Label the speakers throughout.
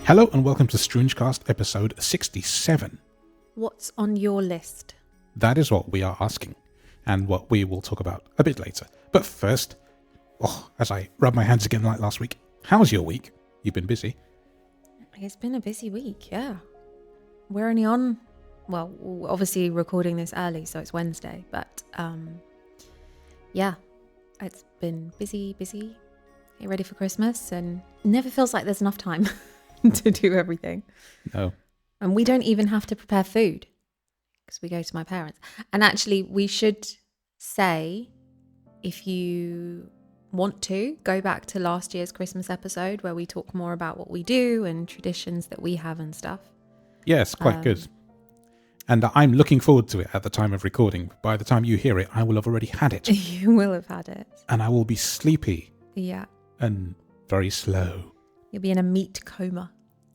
Speaker 1: Hello and welcome to StroongeCast episode 67.
Speaker 2: What's on your list?
Speaker 1: That is what we are asking, and what we will talk about a bit later. But first, as I rub my hands again like last week, how was your week? You've been busy.
Speaker 2: It's been a busy week, yeah. We're only on, well, obviously recording this early, so it's Wednesday, but yeah, it's been busy, get ready for Christmas, and it never feels like there's enough time to do everything.
Speaker 1: No.
Speaker 2: And we don't even have to prepare food because we go to my parents. And actually, we should say, if you want to, go back to last year's Christmas episode where we talk more about what we do and traditions that we have and stuff.
Speaker 1: Yes, quite good. And I'm looking forward to it at the time of recording. By the time you hear it, I will have already had it.
Speaker 2: You will have had it.
Speaker 1: And I will be sleepy.
Speaker 2: Yeah.
Speaker 1: And very slow.
Speaker 2: You'll be in a meat coma.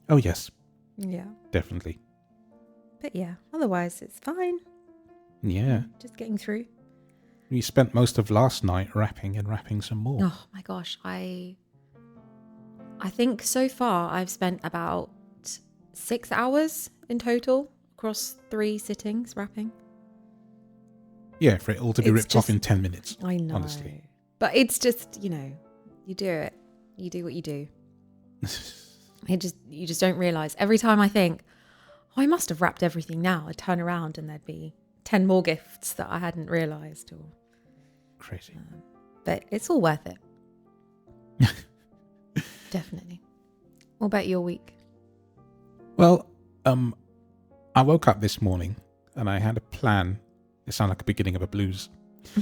Speaker 1: Oh, yes.
Speaker 2: Yeah.
Speaker 1: Definitely.
Speaker 2: But yeah, otherwise it's fine.
Speaker 1: Yeah.
Speaker 2: Just getting through.
Speaker 1: We spent most of last night wrapping some more.
Speaker 2: Oh my gosh, I think so far I've spent about 6 hours in total across 3 sittings wrapping.
Speaker 1: Yeah, for it all to be ripped off in 10 minutes.
Speaker 2: I know.
Speaker 1: Honestly.
Speaker 2: But it's just, you do it. You do what you do. You just don't realise. Every time I think, I must have wrapped everything now, I'd turn around and there'd be 10 more gifts that I hadn't realised. Or
Speaker 1: crazy.
Speaker 2: But it's all worth it. Definitely. What about your week?
Speaker 1: Well, I woke up this morning and I had a plan. It sounded like the beginning of a blues.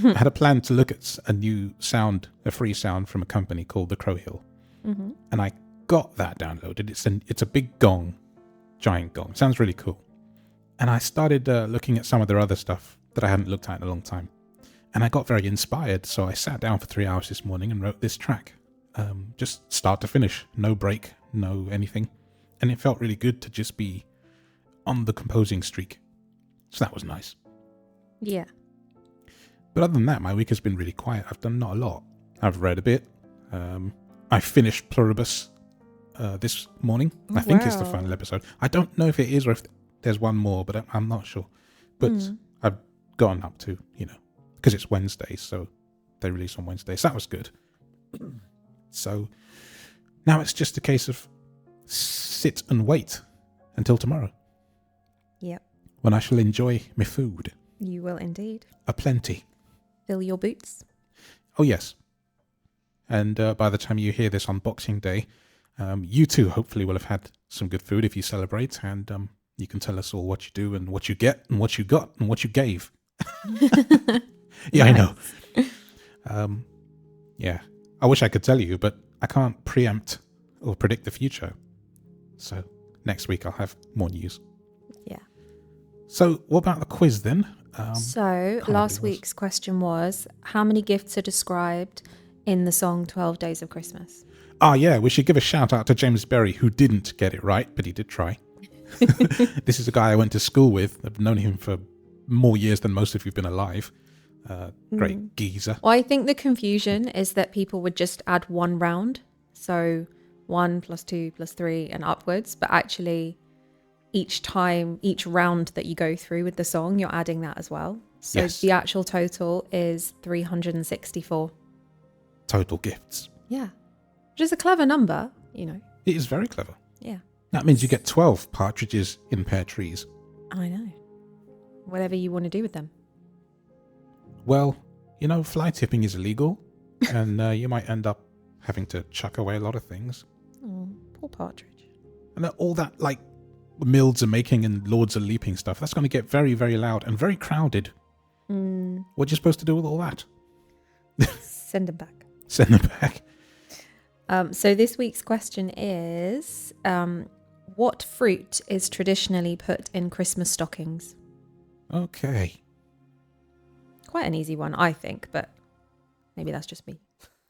Speaker 1: I had a plan to look at a free sound from a company called the Crow Hill. Mm-hmm. And I got that downloaded. It's a big gong, giant gong. Sounds really cool. And I started looking at some of their other stuff that I hadn't looked at in a long time. And I got very inspired. So I sat down for 3 hours this morning and wrote this track. Just start to finish. No break, no anything. And it felt really good to just be on the composing streak. So that was nice.
Speaker 2: Yeah.
Speaker 1: But other than that, my week has been really quiet. I've done not a lot. I've read a bit. I finished Pluribus this morning. I think it's the final episode. I don't know if it is or if there's one more, but I'm not sure. But I've gone up to, because it's Wednesday, so they release on Wednesday. So that was good. So now it's just a case of sit and wait until tomorrow.
Speaker 2: Yep.
Speaker 1: When I shall enjoy my food.
Speaker 2: You will indeed.
Speaker 1: Aplenty.
Speaker 2: Fill your boots.
Speaker 1: Oh, yes. And by the time you hear this on Boxing Day, you too hopefully will have had some good food if you celebrate, and you can tell us all what you do and what you get and what you got and what you gave. Yeah, nice. I know. Yeah, I wish I could tell you, but I can't preempt or predict the future. So next week I'll have more news.
Speaker 2: Yeah.
Speaker 1: So what about the quiz then?
Speaker 2: So last week's question was, how many gifts are described in the song 12 Days of Christmas?
Speaker 1: Ah, yeah, we should give a shout out to James Berry, who didn't get it right, but he did try. This is a guy I went to school with. I've known him for more years than most of you have been alive. Great geezer.
Speaker 2: Well, I think the confusion is that people would just add one round. So 1 + 2 + 3 and upwards. But actually, each round that you go through with the song, you're adding that as well. So yes. The actual total is 364.
Speaker 1: Total gifts.
Speaker 2: Yeah. Which is a clever number, It
Speaker 1: is very clever.
Speaker 2: Yeah.
Speaker 1: That means you get 12 partridges in pear trees.
Speaker 2: I know. Whatever you want to do with them.
Speaker 1: Well, fly tipping is illegal, and you might end up having to chuck away a lot of things.
Speaker 2: Oh, poor partridge.
Speaker 1: And all that, mills are making and lords are leaping stuff, that's going to get very, very loud and very crowded. What are you supposed to do with all that?
Speaker 2: Send them back.
Speaker 1: Send them back.
Speaker 2: So this week's question is, what fruit is traditionally put in Christmas stockings?
Speaker 1: Okay.
Speaker 2: Quite an easy one, I think, but maybe that's just me.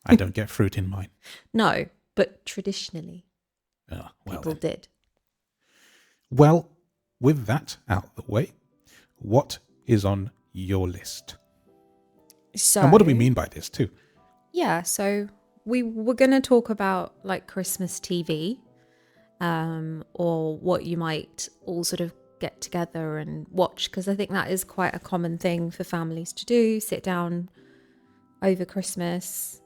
Speaker 1: I don't get fruit in mine.
Speaker 2: No, but traditionally,
Speaker 1: then.
Speaker 2: people did.
Speaker 1: Well, with that out the way, what is on your list?
Speaker 2: So,
Speaker 1: and what do we mean by this too?
Speaker 2: Yeah, so we were going to talk about Christmas TV or what you might all sort of get together and watch, because I think that is quite a common thing for families to do. Sit down over Christmas.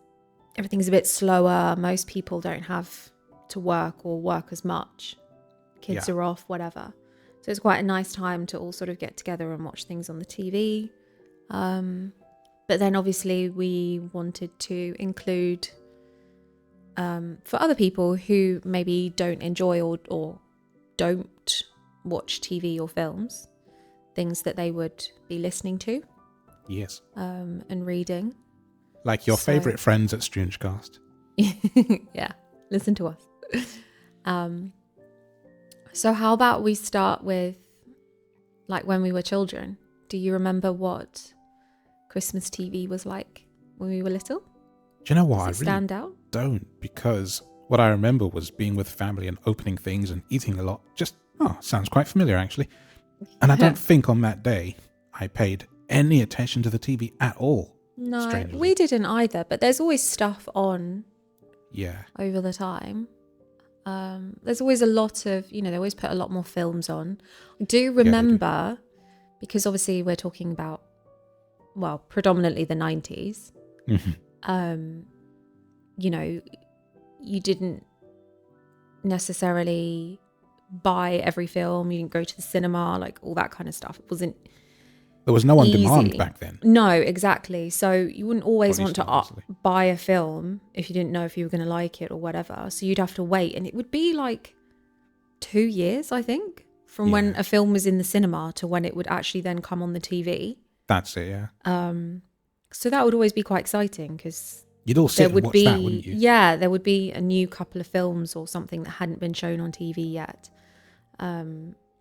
Speaker 2: Everything's a bit slower. Most people don't have to work or work as much. Kids are off, whatever. So it's quite a nice time to all sort of get together and watch things on the TV. But then obviously we wanted to include, for other people who maybe don't enjoy or don't watch TV or films, things that they would be listening to.
Speaker 1: Yes.
Speaker 2: And reading.
Speaker 1: Like your favourite friends at StroongeCast.
Speaker 2: Yeah, listen to us. So how about we start with, like, when we were children? Do you remember what Christmas TV was like when we were little?
Speaker 1: Do you know what?
Speaker 2: Does it stand out?
Speaker 1: Don't, because what I remember was being with family and opening things and eating a lot. Just, sounds quite familiar, actually. And I don't think on that day I paid any attention to the TV at all.
Speaker 2: No,
Speaker 1: strangely.
Speaker 2: We didn't either, but there's always stuff on over the time. There's always a lot of, they always put a lot more films on. I do remember, because obviously we're talking about, well, predominantly the 90s. Mm-hmm. You didn't necessarily buy every film. You didn't go to the cinema, like all that kind of stuff. It wasn't
Speaker 1: There was no on
Speaker 2: easy.
Speaker 1: demand back then.
Speaker 2: No, exactly. So you wouldn't always want to buy a film if you didn't know if you were going to like it or whatever. So you'd have to wait. And it would be like 2 years, I think, from when a film was in the cinema to when it would actually then come on the TV.
Speaker 1: That's it, yeah.
Speaker 2: So that would always be quite exciting, because
Speaker 1: you'd all sit and watch that, wouldn't you?
Speaker 2: Yeah, there would be a new couple of films or something that hadn't been shown on TV yet.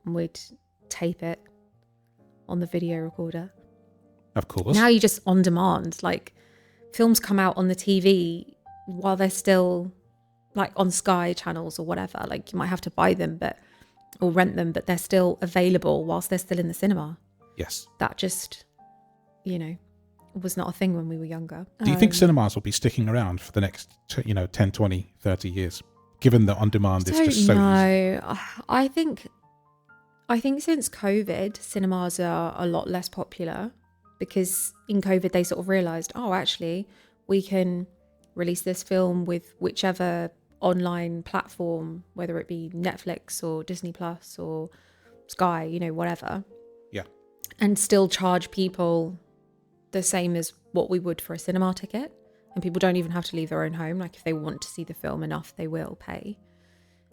Speaker 2: We'd tape it on the video recorder.
Speaker 1: Of course.
Speaker 2: Now you just on demand, like films come out on the TV while they're still like on Sky channels or whatever. Like you might have to buy them or rent them, but they're still available whilst they're still in the cinema.
Speaker 1: Yes.
Speaker 2: That just, was not a thing when we were younger.
Speaker 1: Do you think cinemas will be sticking around for the next 10, 20, 30 years, given that on demand is just so easy?
Speaker 2: I think since COVID, cinemas are a lot less popular, because in COVID they sort of realised, actually, we can release this film with whichever online platform, whether it be Netflix or Disney Plus or Sky, whatever. Yeah. And still charge people the same as what we would for a cinema ticket. And people don't even have to leave their own home. Like if they want to see the film enough, they will pay.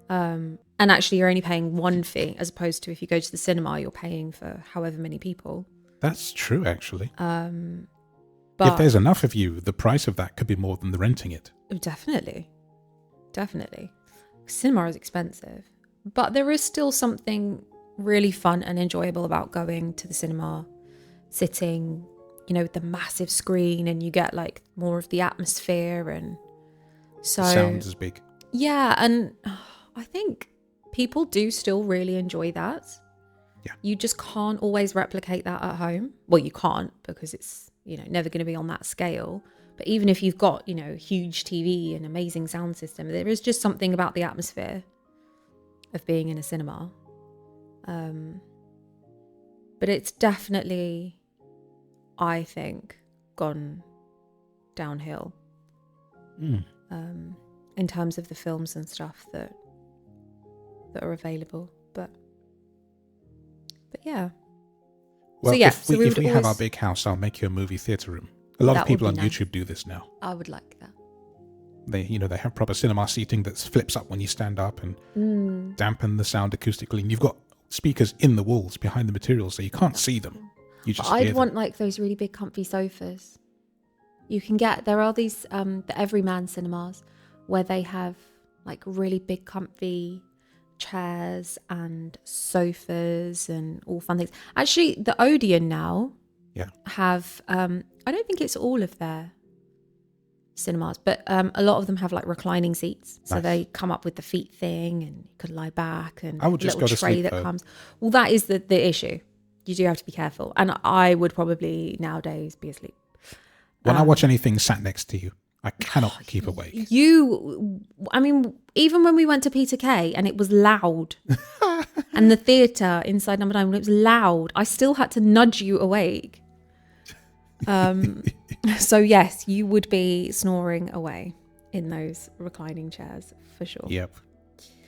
Speaker 2: And actually you're only paying one fee, as opposed to if you go to the cinema, you're paying for however many people.
Speaker 1: That's true, actually.
Speaker 2: But
Speaker 1: if there's enough of you, the price of that could be more than the renting it.
Speaker 2: Definitely. Cinema is expensive, but there is still something really fun and enjoyable about going to the cinema, sitting, with the massive screen, and you get like more of the atmosphere, and so
Speaker 1: the sound is big.
Speaker 2: Yeah, and I think people do still really enjoy that. Yeah. You just can't always replicate that at home. Well, you can't, because it's, never going to be on that scale. But even if you've got, huge TV and amazing sound system, there is just something about the atmosphere of being in a cinema. But it's definitely, I think, gone downhill in terms of the films and stuff that are available. But yeah.
Speaker 1: Well,
Speaker 2: so,
Speaker 1: if we have our big house, I'll make you a movie theatre room. A lot of people on YouTube do this now.
Speaker 2: I would like that.
Speaker 1: They have proper cinema seating that flips up when you stand up and dampen the sound acoustically. And you've got speakers in the walls behind the material, so you can't see them. You just
Speaker 2: I'd want like those really big comfy sofas. You can get, there are these the Everyman cinemas where they have like really big comfy chairs and sofas and all fun things. Actually, the Odeon now have I don't think it's all of their cinemas, but a lot of them have like reclining seats, so they come up with the feet thing, and you could lie back, and
Speaker 1: I would just
Speaker 2: little
Speaker 1: go to
Speaker 2: tray
Speaker 1: sleep,
Speaker 2: that
Speaker 1: though.
Speaker 2: comes. Well, that is the issue. You do have to be careful, and I would probably nowadays be asleep
Speaker 1: when I watch anything sat next to you. I cannot keep awake.
Speaker 2: I mean, even when we went to Peter Kay and it was loud, and the theatre inside Number 9, when it was loud, I still had to nudge you awake. So yes, you would be snoring away in those reclining chairs for sure.
Speaker 1: Yep.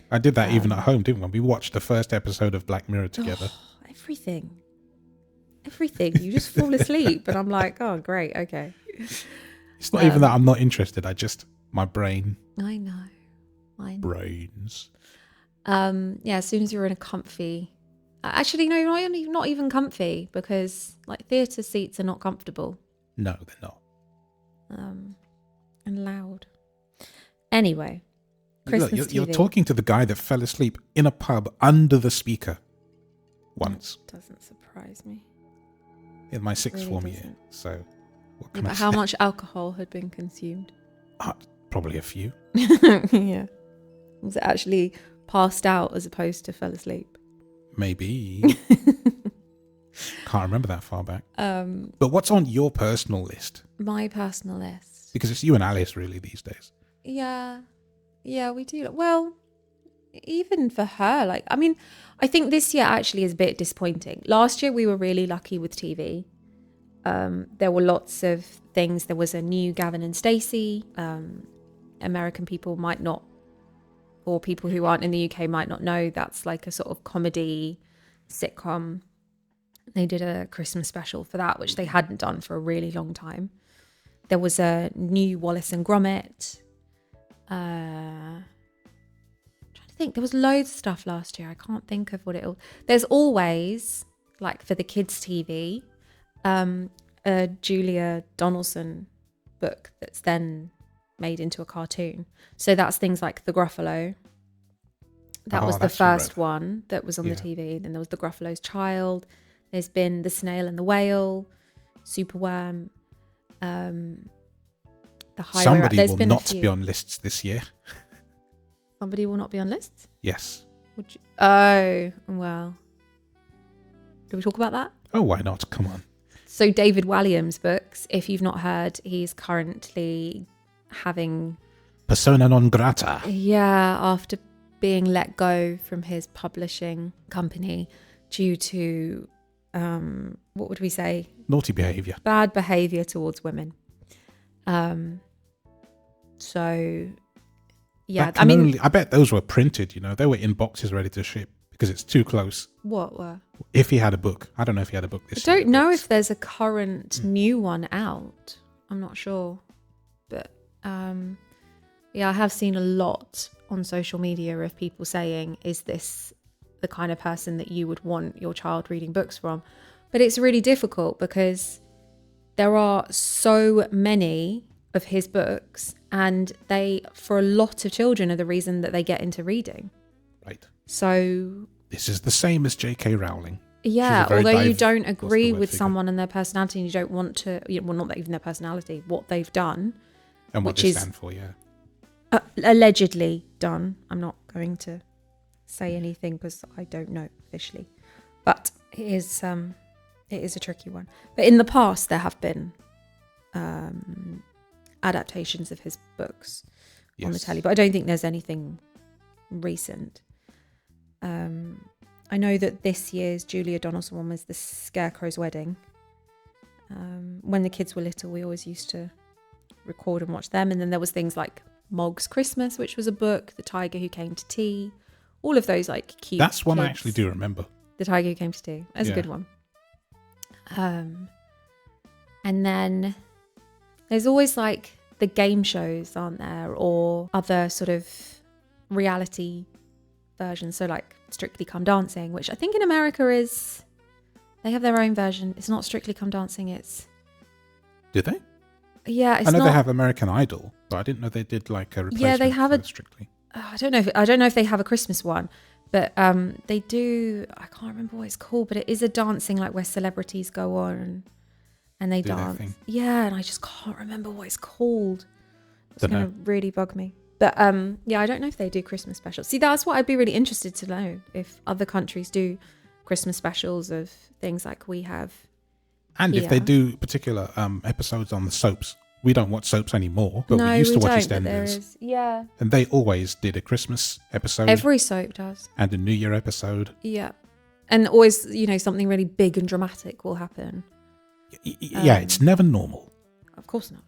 Speaker 1: I did that even at home, didn't we? We watched the first episode of Black Mirror together.
Speaker 2: Everything. You just fall asleep, and I'm like, oh, great, okay.
Speaker 1: It's not even that I'm not interested. My brain.
Speaker 2: I know.
Speaker 1: Brains.
Speaker 2: Yeah, as soon as you're in a comfy... Actually, no, not even comfy, because like theatre seats are not comfortable.
Speaker 1: No, they're not.
Speaker 2: And loud. Anyway, Christmas
Speaker 1: Look, you're
Speaker 2: TV.
Speaker 1: talking to the guy that fell asleep in a pub under the speaker once.
Speaker 2: That doesn't surprise me.
Speaker 1: In my sixth
Speaker 2: Really
Speaker 1: form
Speaker 2: doesn't.
Speaker 1: year. So, what can
Speaker 2: But
Speaker 1: I
Speaker 2: how
Speaker 1: say?
Speaker 2: much alcohol had been consumed?
Speaker 1: Probably a few.
Speaker 2: Yeah. Was it actually passed out as opposed to fell asleep?
Speaker 1: Maybe. Can't remember that far back. But what's on your personal list?
Speaker 2: My personal list.
Speaker 1: Because it's you and Alice really these days.
Speaker 2: Yeah, we do. Well, even for her, like, I mean, I think this year actually is a bit disappointing. Last year we were really lucky with TV. There were lots of things. There was a new Gavin and Stacey. American people might not, or people who aren't in the UK might not know, that's like a sort of comedy sitcom. They did a Christmas special for that, which they hadn't done for a really long time. There was a new Wallace and Gromit. I'm trying to think. There was loads of stuff last year. I can't think of what it. There's always, like for the kids' TV, a Julia Donaldson book that's then made into a cartoon. So that's things like The Gruffalo. That was the first one that was on the TV. Then there was The Gruffalo's Child. There's been The Snail and the Whale, Superworm. The High
Speaker 1: Somebody
Speaker 2: There's
Speaker 1: will
Speaker 2: been
Speaker 1: not be on lists this year.
Speaker 2: Somebody will not be on lists?
Speaker 1: Yes.
Speaker 2: Oh, well. Do we talk about that?
Speaker 1: Oh, why not? Come on.
Speaker 2: So David Walliams' books, if you've not heard, he's currently having...
Speaker 1: Persona non grata.
Speaker 2: Yeah, after being let go from his publishing company due to, what would we say?
Speaker 1: Naughty behaviour.
Speaker 2: Bad behaviour towards women. So, yeah, I mean...
Speaker 1: I bet those were printed, you know. They were in boxes ready to ship because it's too close.
Speaker 2: What were?
Speaker 1: If he had a book. I don't know if he had a book this year.
Speaker 2: I don't know if there's a current new one out. I'm not sure. But, yeah, I have seen a lot on social media of people saying, is this the kind of person that you would want your child reading books from? But it's really difficult because there are so many of his books, and they, for a lot of children, are the reason that they get into reading.
Speaker 1: Right.
Speaker 2: So...
Speaker 1: This is the same as J.K. Rowling.
Speaker 2: Yeah, although you don't agree with someone and their personality, and you don't want to, well, not even their personality, what they've done.
Speaker 1: And what they stand for, yeah.
Speaker 2: Allegedly done. I'm not going to say anything because I don't know officially. But it is a tricky one. But in the past, there have been adaptations of his books on the telly, but I don't think there's anything recent. I know that this year's Julia Donaldson one was The Scarecrow's Wedding. When the kids were little, we always used to record and watch them. And then there was things like Mog's Christmas, which was a book, The Tiger Who Came to Tea, all of those like cute
Speaker 1: That's one
Speaker 2: kids.
Speaker 1: I actually do remember.
Speaker 2: The Tiger Who Came to Tea. That's a good one. And then there's always like the game shows, aren't there? Or other sort of reality versions. So like Strictly Come Dancing, which I think in America is, they have their own version. It's not Strictly Come Dancing, it's...
Speaker 1: Did they?
Speaker 2: Yeah, it's
Speaker 1: I know
Speaker 2: not...
Speaker 1: they have American Idol, but I didn't know they did like a replacement.
Speaker 2: Yeah, they have a...
Speaker 1: Strictly.
Speaker 2: I don't know if they have a Christmas one, but they do. I can't remember what it's called, but it is a dancing like where celebrities go on and they dance. Yeah, and I just can't remember what it's called. It's going to really bug me. But yeah, I don't know if they do Christmas specials. See, that's what I'd be really interested to know, if other countries do Christmas specials of things like we have.
Speaker 1: And if they do particular episodes on the soaps, we don't watch soaps anymore, but
Speaker 2: no,
Speaker 1: we used to watch
Speaker 2: don't, but there
Speaker 1: EastEnders.
Speaker 2: is. Yeah.
Speaker 1: And they always did a Christmas episode.
Speaker 2: Every soap does.
Speaker 1: And a New Year episode.
Speaker 2: Yeah. And always, something really big and dramatic will happen.
Speaker 1: Yeah, it's never normal.
Speaker 2: Of course not.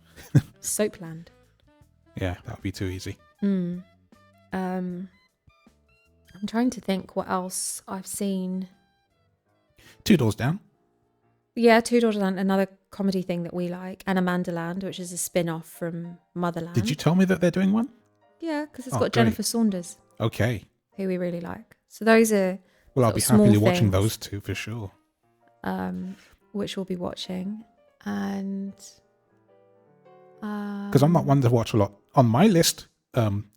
Speaker 2: Soapland.
Speaker 1: Yeah, that would be too easy.
Speaker 2: I'm trying to think what else I've seen.
Speaker 1: Two Doors Down.
Speaker 2: Yeah, Two Doors Down, another comedy thing that we like. And Amandaland, which is a spin-off from Motherland.
Speaker 1: Did you tell me that they're doing one?
Speaker 2: Yeah, because it's
Speaker 1: Oh,
Speaker 2: got
Speaker 1: great.
Speaker 2: Jennifer Saunders,
Speaker 1: Okay.
Speaker 2: who we really like. So those are
Speaker 1: Well, I'll
Speaker 2: sort
Speaker 1: be
Speaker 2: of small
Speaker 1: happily watching
Speaker 2: things.
Speaker 1: those two for sure.
Speaker 2: Which we'll be watching. And
Speaker 1: Because I'm not one to watch a lot. On my list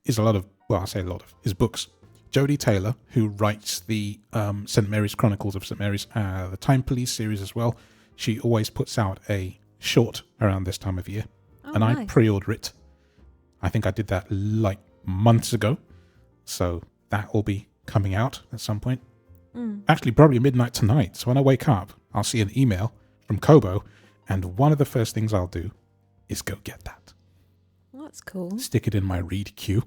Speaker 1: is a lot of, well, I say a lot of, is books. Jodie Taylor, who writes the St. Mary's Chronicles of St. Mary's, the Time Police series as well. She always puts out a short around this time of year. And
Speaker 2: nice.
Speaker 1: I pre-order it. I think I did that like months ago. So that will be coming out at some point. Actually, probably midnight tonight. So when I wake up, I'll see an email from Kobo. And one of the first things I'll do is go get that.
Speaker 2: That's cool.
Speaker 1: Stick it in my read queue.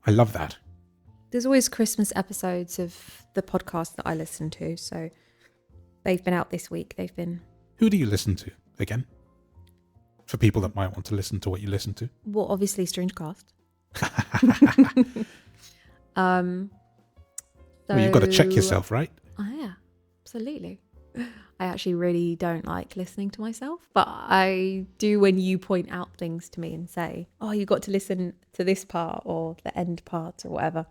Speaker 1: I love that.
Speaker 2: There's always Christmas episodes of the podcast that I listen to. So they've been out this week. They've been...
Speaker 1: Who do you listen to again? For people that might want to listen to what you listen to.
Speaker 2: Well, obviously StroongeCast.
Speaker 1: Well, you've got to check yourself, right?
Speaker 2: Oh, yeah, absolutely. I actually really don't like listening to myself, but I do when you point out things to me and say, oh, you got to listen to this part or the end part or whatever.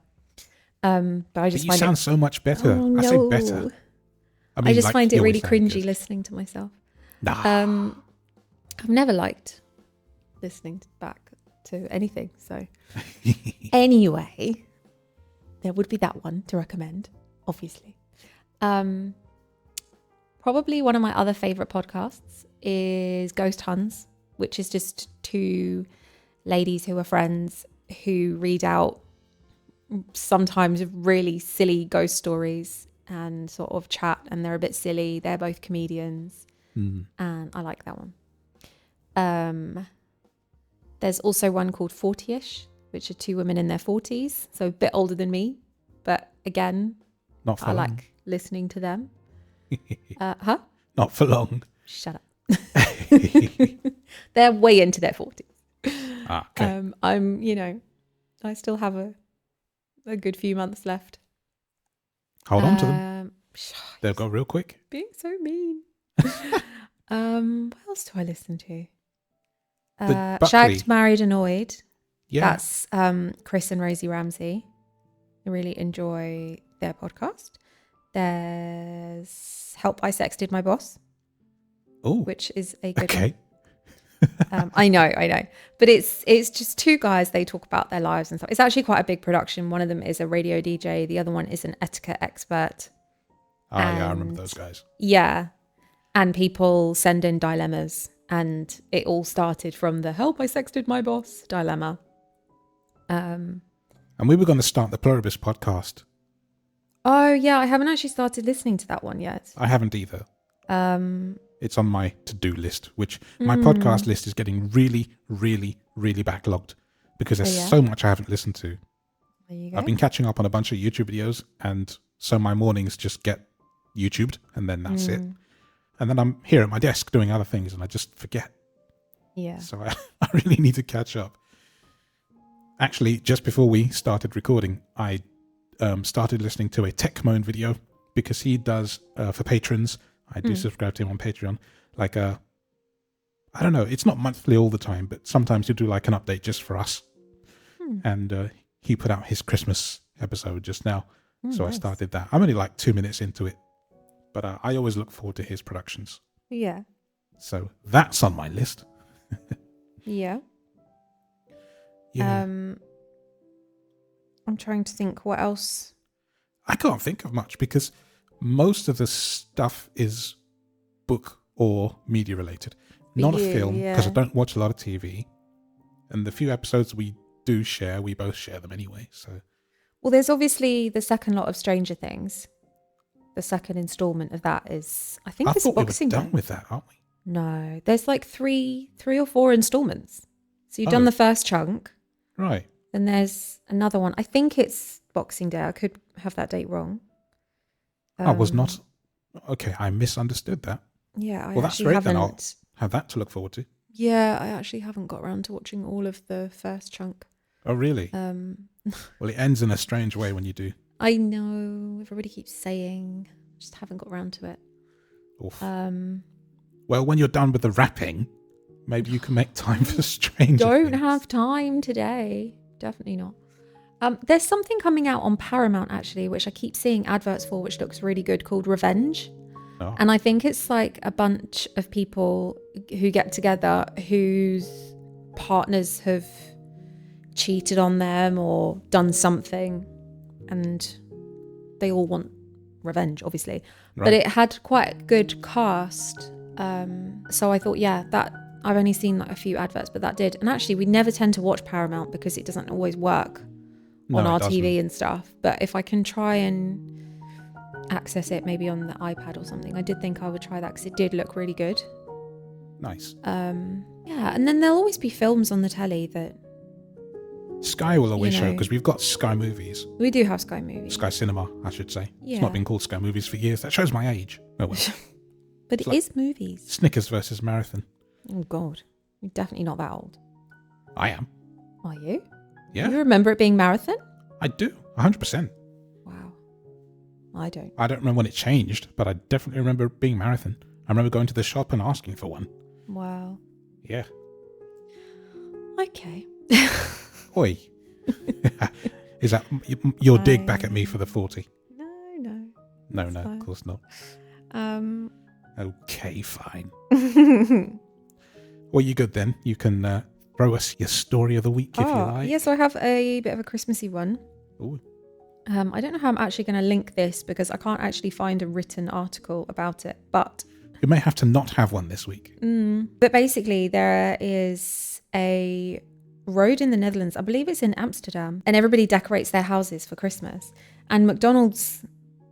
Speaker 2: But I just
Speaker 1: you sound so much better.
Speaker 2: Oh,
Speaker 1: I say better.
Speaker 2: I just
Speaker 1: like,
Speaker 2: find it
Speaker 1: you
Speaker 2: really
Speaker 1: always sound
Speaker 2: cringy
Speaker 1: good.
Speaker 2: listening to myself.
Speaker 1: Nah.
Speaker 2: I've never liked listening back to anything. So anyway, there would be that one to recommend, obviously. Probably one of my other favourite podcasts is Ghost Huns, which is just two ladies who are friends who read out sometimes really silly ghost stories and sort of chat, and they're a bit silly. They're both comedians, and I like that one. There's also one called 40ish, which are two women in their 40s, so a bit older than me, but again,
Speaker 1: Not for
Speaker 2: I
Speaker 1: long.
Speaker 2: like listening to them.
Speaker 1: Not for long.
Speaker 2: Shut up. They're way into their 40s.
Speaker 1: Okay.
Speaker 2: I still have a good few months left.
Speaker 1: Hold on to them. They'll go real quick.
Speaker 2: Being so mean. What else do I listen to?
Speaker 1: The Buckley.
Speaker 2: Shagged, Married, Annoyed.
Speaker 1: Yeah.
Speaker 2: That's Chris and Rosie Ramsey. I really enjoy their podcast. There's Help, I Sexted My Boss,
Speaker 1: Oh.
Speaker 2: which is a good
Speaker 1: Okay.
Speaker 2: one. I know. But it's just two guys. They talk about their lives and stuff. It's actually quite a big production. One of them is a radio DJ. The other one is an etiquette expert.
Speaker 1: Oh, yeah, I remember
Speaker 2: And-
Speaker 1: those guys.
Speaker 2: Yeah. And people send in dilemmas. And it all started from the Help, I Sexted My Boss dilemma.
Speaker 1: And we were going to start the Pluribus podcast.
Speaker 2: Oh, yeah. I haven't actually started listening to that one yet.
Speaker 1: I haven't either. It's on my to-do list, which my
Speaker 2: Mm.
Speaker 1: podcast list is getting really, really, really backlogged because there's
Speaker 2: Oh, yeah?
Speaker 1: so much I haven't listened to.
Speaker 2: There you go.
Speaker 1: I've been catching up on a bunch of YouTube videos, and so my mornings just get YouTubed, and then that's it. And then I'm here at my desk doing other things, and I just forget.
Speaker 2: Yeah.
Speaker 1: So I really need to catch up. Actually, just before we started recording, I started listening to a Tech Moan video because he does, for patrons, I do subscribe to him on Patreon, like I don't know, it's not monthly all the time, but sometimes he'll do like an update just for us. And he put out his Christmas episode just now. So I
Speaker 2: nice.
Speaker 1: started that. I'm only like 2 minutes into it, but I always look forward to his productions.
Speaker 2: Yeah.
Speaker 1: So that's on my list.
Speaker 2: Yeah.
Speaker 1: Yeah.
Speaker 2: I'm trying to think what else.
Speaker 1: I can't think of much because most of the stuff is book or media related, not a
Speaker 2: you,
Speaker 1: film, because I
Speaker 2: yeah.
Speaker 1: don't watch a lot of TV. And the few episodes we do share, we both share them anyway. So
Speaker 2: Well, there's obviously the second lot of Stranger Things. The second installment of that is, I think
Speaker 1: I
Speaker 2: it's
Speaker 1: thought we were
Speaker 2: Boxing
Speaker 1: done
Speaker 2: Day.
Speaker 1: with that, aren't we?
Speaker 2: No, there's like three or four installments. So you've
Speaker 1: Oh.
Speaker 2: done the first chunk.
Speaker 1: Right.
Speaker 2: Then there's another one. I think it's Boxing Day. I could have that date wrong.
Speaker 1: I was not. Okay, I misunderstood that.
Speaker 2: Yeah, I
Speaker 1: Well, that's
Speaker 2: actually
Speaker 1: great.
Speaker 2: haven't.
Speaker 1: Then I'll have that to look forward to.
Speaker 2: Yeah, I actually haven't got around to watching all of the first chunk.
Speaker 1: Oh, really? Well, it ends in a strange way when you do.
Speaker 2: I know. Everybody keeps saying. Just haven't got around to it.
Speaker 1: Oof. Well, when you're done with the wrapping, maybe you can make time for Stranger
Speaker 2: Don't
Speaker 1: Things.
Speaker 2: have time today. Definitely not. There's something coming out on Paramount actually, which I keep seeing adverts for, which looks really good, called Revenge.
Speaker 1: Oh.
Speaker 2: And I think it's like a bunch of people who get together whose partners have cheated on them or done something, and they all want revenge, obviously.
Speaker 1: Right.
Speaker 2: But it had quite a good cast. So I thought, yeah, that I've only seen like a few adverts, but that did. And actually, we never tend to watch Paramount because it doesn't always work on our TV and stuff. But if I can try and access it maybe on the iPad or something, I did think I would try that because it did look really good.
Speaker 1: Nice.
Speaker 2: Yeah, and then there'll always be films on the telly that
Speaker 1: Sky will always show, because we've got Sky Movies.
Speaker 2: we do have. Sky Movies.
Speaker 1: Sky Cinema, I should say.
Speaker 2: Yeah.
Speaker 1: It's not been called Sky Movies for years. That shows my age. Oh well.
Speaker 2: But
Speaker 1: It's
Speaker 2: it
Speaker 1: like
Speaker 2: is movies.
Speaker 1: Snickers versus Marathon.
Speaker 2: Oh God, you're definitely not that old.
Speaker 1: I am.
Speaker 2: Are you?
Speaker 1: Yeah.
Speaker 2: You remember it being Marathon?
Speaker 1: I do. 100%.
Speaker 2: Wow. I don't.
Speaker 1: I don't remember when it changed, but I definitely remember it being Marathon. I remember going to the shop and asking for one.
Speaker 2: Wow.
Speaker 1: Yeah.
Speaker 2: Okay.
Speaker 1: Oi. Is that your dig back at me for the 40?
Speaker 2: No.
Speaker 1: No,
Speaker 2: It's fine.
Speaker 1: of course not. Okay, fine. Well, you good then? You can throw us your story of the week if you like.
Speaker 2: Yeah, so I have a bit of a Christmassy one.
Speaker 1: Ooh.
Speaker 2: I don't know how I'm actually going to link this because I can't actually find a written article about it. But
Speaker 1: You may have to not have one this week.
Speaker 2: but basically, there is a road in the Netherlands. I believe it's in Amsterdam, and everybody decorates their houses for Christmas. And McDonald's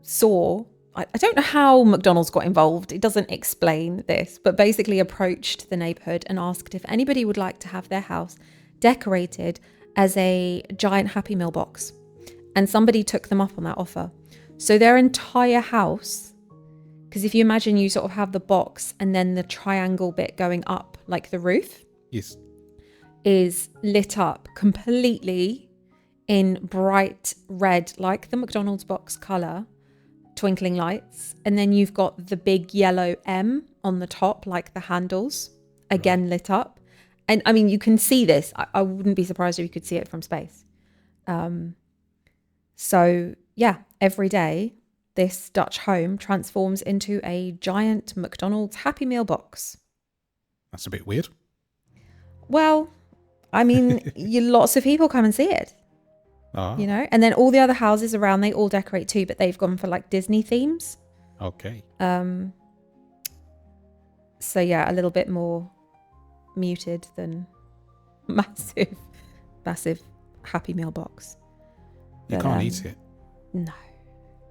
Speaker 2: saw. I don't know how McDonald's got involved. It doesn't explain this, but basically approached the neighborhood and asked if anybody would like to have their house decorated as a giant Happy Meal box. And somebody took them up on that offer. So their entire house, because if you imagine you sort of have the box and then the triangle bit going up like the roof,
Speaker 1: Yes.
Speaker 2: is lit up completely in bright red, like the McDonald's box colour, twinkling lights. And then you've got the big yellow M on the top, like the handles, again lit up. And I mean, you can see this. I wouldn't be surprised if you could see it from space. So yeah, every day this Dutch home transforms into a giant McDonald's Happy Meal box.
Speaker 1: That's a bit weird.
Speaker 2: Well, I mean, lots of people come and see it,
Speaker 1: Ah,
Speaker 2: you know, and then all the other houses around, they all decorate too, but they've gone for like Disney themes.
Speaker 1: okay.
Speaker 2: So yeah, a little bit more muted than massive Happy Meal box.
Speaker 1: You
Speaker 2: But,
Speaker 1: can't eat it.
Speaker 2: No,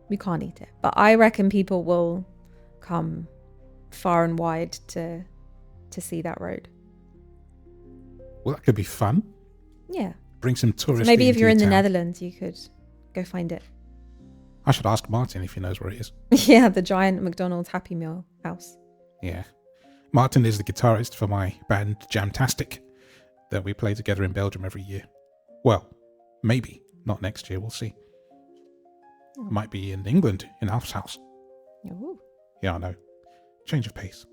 Speaker 2: we can't eat it. But I reckon people will come far and wide to see that road.
Speaker 1: Well, that could be fun.
Speaker 2: Yeah.
Speaker 1: Bring some
Speaker 2: So
Speaker 1: tourists.
Speaker 2: maybe if you're in the Netherlands, you could go find it.
Speaker 1: I should ask Martin if he knows where it is.
Speaker 2: Yeah, the giant McDonald's Happy Meal house.
Speaker 1: Yeah. Martin is the guitarist for my band Jamtastic that we play together in Belgium every year. Well, maybe. Not next year. We'll see. Might be in England, in Alf's house.
Speaker 2: Ooh.
Speaker 1: Yeah, I know. Change of pace.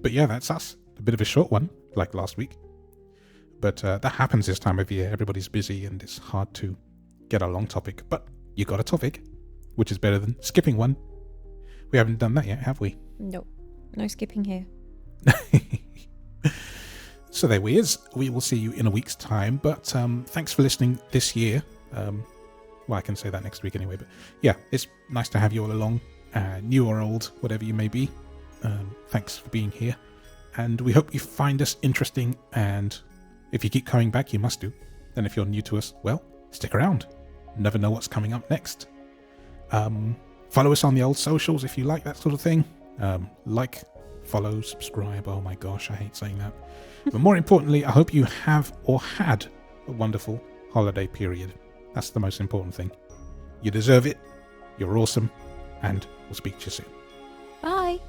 Speaker 1: But yeah, that's us. A bit of a short one, like last week. But that happens this time of year. Everybody's busy and it's hard to get a long topic. But you got a topic, which is better than skipping one. We haven't done that yet, have we?
Speaker 2: Nope. No skipping here.
Speaker 1: So there we is. We will see you in a week's time. But thanks for listening this year. Well, I can say that next week anyway. But yeah, it's nice to have you all along, new or old, whatever you may be. Thanks for being here. And we hope you find us interesting. And if you keep coming back, you must do. And if you're new to us, well, stick around. Never know what's coming up next. Follow us on the old socials if you like that sort of thing. Like, follow, subscribe. Oh my gosh, I hate saying that. But more importantly, I hope you have or had a wonderful holiday period. That's the most important thing. You deserve it. You're awesome. And we'll speak to you soon.
Speaker 2: Bye.